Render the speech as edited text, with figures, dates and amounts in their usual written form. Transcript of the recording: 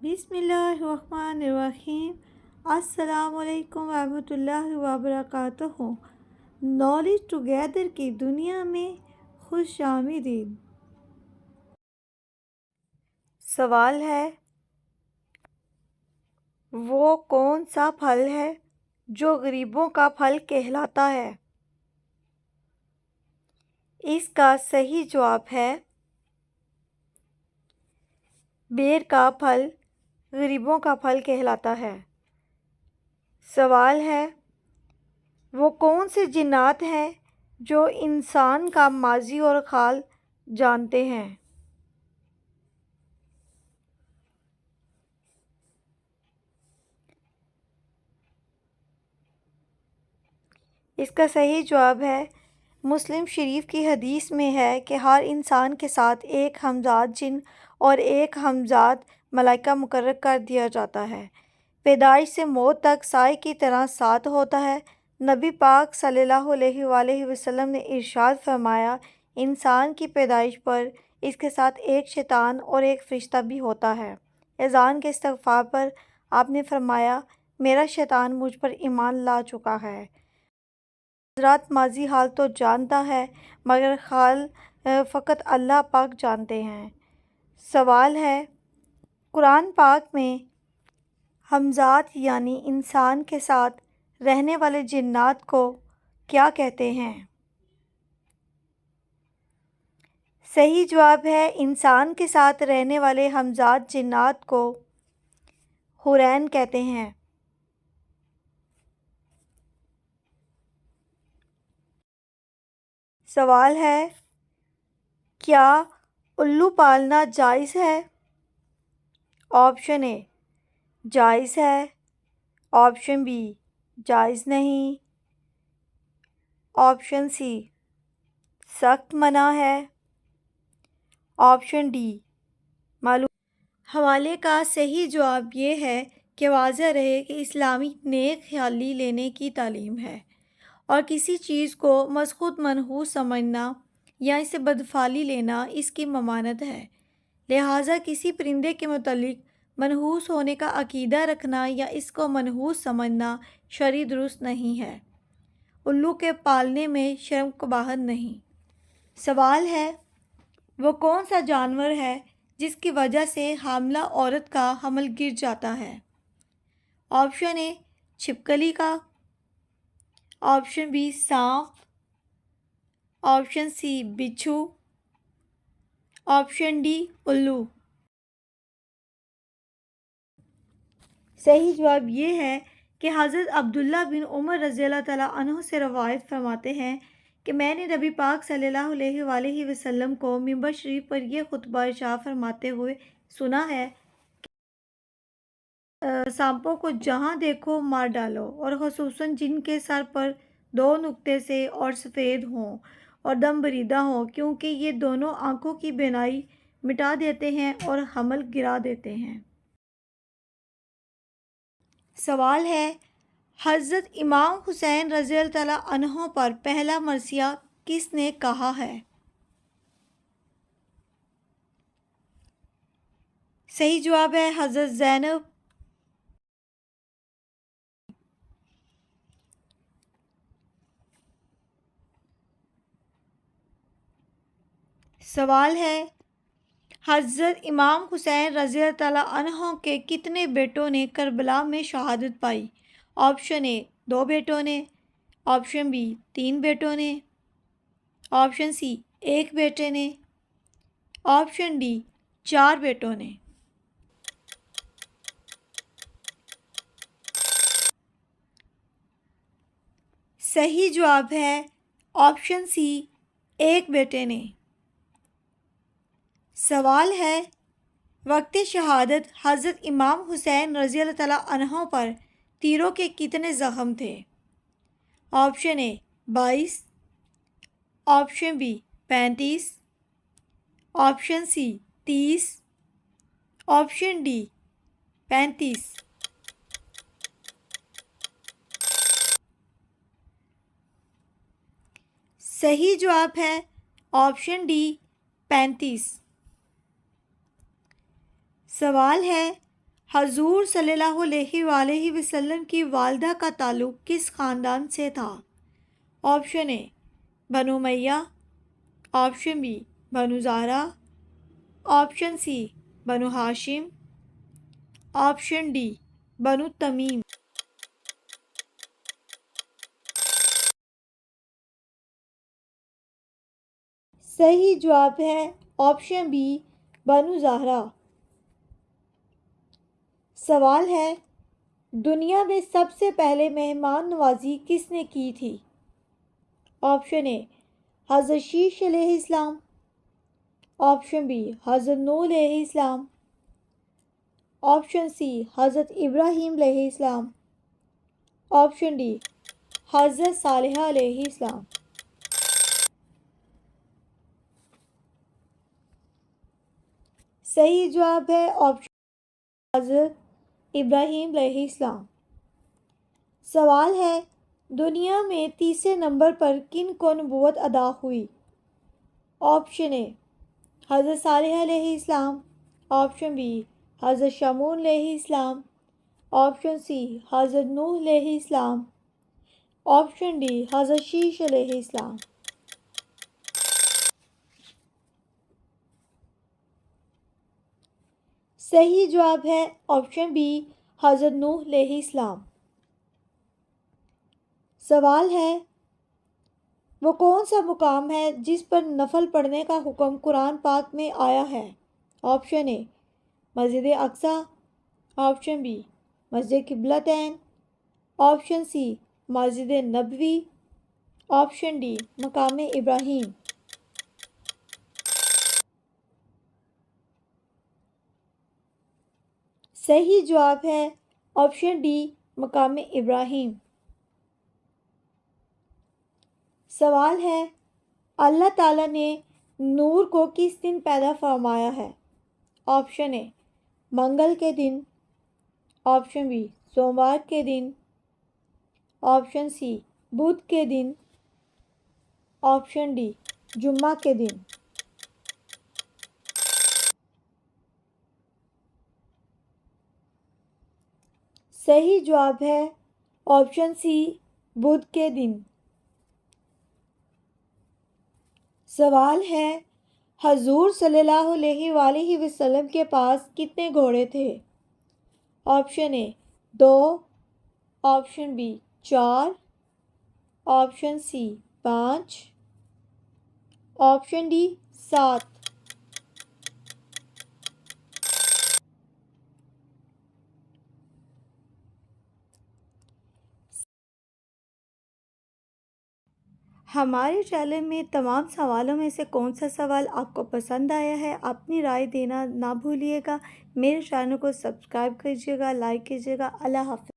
بسم اللہ الرحمن الرحیم۔ السلام علیکم ورحمۃ اللہ وبرکاتہ۔ نالج ٹوگیدر کی دنیا میں خوش آمدید۔ سوال ہے، وہ کون سا پھل ہے جو غریبوں کا پھل کہلاتا ہے؟ اس کا صحیح جواب ہے بیر کا پھل غریبوں کا پھل کہلاتا ہے۔ سوال ہے، وہ کون سے جنات ہیں جو انسان کا ماضی اور حال جانتے ہیں؟ اس کا صحیح جواب ہے مسلم شریف کی حدیث میں ہے کہ ہر انسان کے ساتھ ایک ہمزاد جن اور ایک ہمزاد ملائکہ مقرر کر دیا جاتا ہے۔ پیدائش سے موت تک سائے کی طرح ساتھ ہوتا ہے۔ نبی پاک صلی اللہ علیہ وآلہ وسلم نے ارشاد فرمایا، انسان کی پیدائش پر اس کے ساتھ ایک شیطان اور ایک فرشتہ بھی ہوتا ہے۔ اذان کے استغفار پر آپ نے فرمایا، میرا شیطان مجھ پر ایمان لا چکا ہے۔ حضرات، ماضی حال تو جانتا ہے مگر حال فقط اللہ پاک جانتے ہیں۔ سوال ہے، قرآن پاک میں ہمزات یعنی انسان کے ساتھ رہنے والے جنات کو کیا کہتے ہیں؟ صحیح جواب ہے انسان کے ساتھ رہنے والے ہمزاد جنات کو حورین کہتے ہیں۔ سوال ہے، کیا الو پالنا جائز ہے؟ آپشن اے جائز ہے، آپشن بی جائز نہیں، آپشن سی سخت منع ہے، آپشن ڈی معلوم۔ حوالے کا صحیح جواب یہ ہے کہ واضح رہے کہ اسلامی نیک خیالی لینے کی تعلیم ہے اور کسی چیز کو مسخوط منحوس سمجھنا یا اسے بدفعلی لینا اس کی ممانعت ہے۔ لہٰذا کسی پرندے کے متعلق منحوس ہونے کا عقیدہ رکھنا یا اس کو منحوس سمجھنا شرعی درست نہیں ہے۔ الو کے پالنے میں شرم قباحت نہیں۔ سوال ہے، وہ کون سا جانور ہے جس کی وجہ سے حاملہ عورت کا حمل گر جاتا ہے؟ آپشن اے چھپکلی کا، آپشن بی سانپ، آپشن سی بچھو، آپشن ڈی الو۔ صحیح جواب یہ ہے کہ حضرت عبداللہ بن عمر رضی اللہ تعالیٰ عنہ سے روایت فرماتے ہیں کہ میں نے نبی پاک صلی اللہ علیہ وآلہ وسلم کو منبر شریف پر یہ خطبہ ارشاد فرماتے ہوئے سنا ہے کہ سانپوں کو جہاں دیکھو مار ڈالو، اور خصوصاً جن کے سر پر دو نقطے سے اور سفید ہوں اور دم بریدہ ہوں، کیونکہ یہ دونوں آنکھوں کی بینائی مٹا دیتے ہیں اور حمل گرا دیتے ہیں۔ سوال ہے، حضرت امام حسین رضی اللہ تعالیٰ عنہ پر پہلا مرثیہ کس نے کہا ہے؟ صحیح جواب ہے حضرت زینب۔ سوال ہے، حضرت امام حسین رضی اللہ تعالیٰ عنہ کے کتنے بیٹوں نے کربلا میں شہادت پائی؟ آپشن اے 2 بیٹوں نے، آپشن بی 3 بیٹوں نے، آپشن سی 1 بیٹے نے، آپشن ڈی 4 بیٹوں نے۔ صحیح جواب ہے آپشن سی 1 بیٹے نے۔ سوال ہے، وقت شہادت حضرت امام حسین رضی اللہ تعالیٰ عنہ پر تیروں کے کتنے زخم تھے؟ Option A 22، option B 35، option C 30، option D 35۔ صحیح جواب ہے آپشن ڈی 35۔ سوال ہے، حضور صلی اللہ علیہ وآلہ وسلم کی والدہ کا تعلق کس خاندان سے تھا؟ آپشن اے بنو امیہ، آپشن بی بنو زہرہ، آپشن سی بنو ہاشم، آپشن ڈی بنو تمیم۔ صحیح جواب ہے آپشن بی بنو زہرہ۔ سوال ہے، دنیا میں سب سے پہلے مہمان نوازی کس نے کی تھی؟ آپشن اے حضرت شیش علیہ السلام، آپشن بی حضرت نوح علیہ السلام، آپشن سی حضرت ابراہیم علیہ السلام، آپشن ڈی حضرت صالح علیہ السلام۔ صحیح جواب ہے آپشن حضرت ابراہیم علیہ السلام۔ سوال ہے، دنیا میں تیسرے نمبر پر کن کو نبوت عطا ہوئی؟ آپشن اے حضرت صالح علیہ السلام، آپشن بی حضرت شمعون علیہ السلام، آپشن سی حضرت نوح علیہ السلام، آپشن ڈی حضرت شیش علیہ السلام۔ صحیح جواب ہے آپشن بی حضرت نوح علیہ السلام۔ سوال ہے، وہ کون سا مقام ہے جس پر نفل پڑھنے کا حکم قرآن پاک میں آیا ہے؟ آپشن اے مسجد اقصی، آپشن بی مسجد قبلتین، option C Masjid Nabawi, option D مقام ابراہیم۔ صحیح جواب ہے آپشن ڈی مقام ابراہیم۔ سوال ہے، اللہ تعالیٰ نے نور کو کس دن پیدا فرمایا ہے؟ آپشن اے منگل کے دن، آپشن بی سوموار کے دن، آپشن سی بدھ کے دن، آپشن ڈی جمعہ کے دن۔ صحیح جواب ہے آپشن سی بدھ کے دن۔ سوال ہے، حضور صلی اللہ علیہ وآلہ وسلم کے پاس کتنے گھوڑے تھے؟ Option A 2، option B 4، option C 5، option D 7۔ ہمارے چینل میں تمام سوالوں میں سے کون سا سوال آپ کو پسند آیا ہے؟ اپنی رائے دینا نہ بھولیے گا۔ میرے چینل کو سبسکرائب کیجیے گا، لائک کیجیے گا۔ اللہ حافظ۔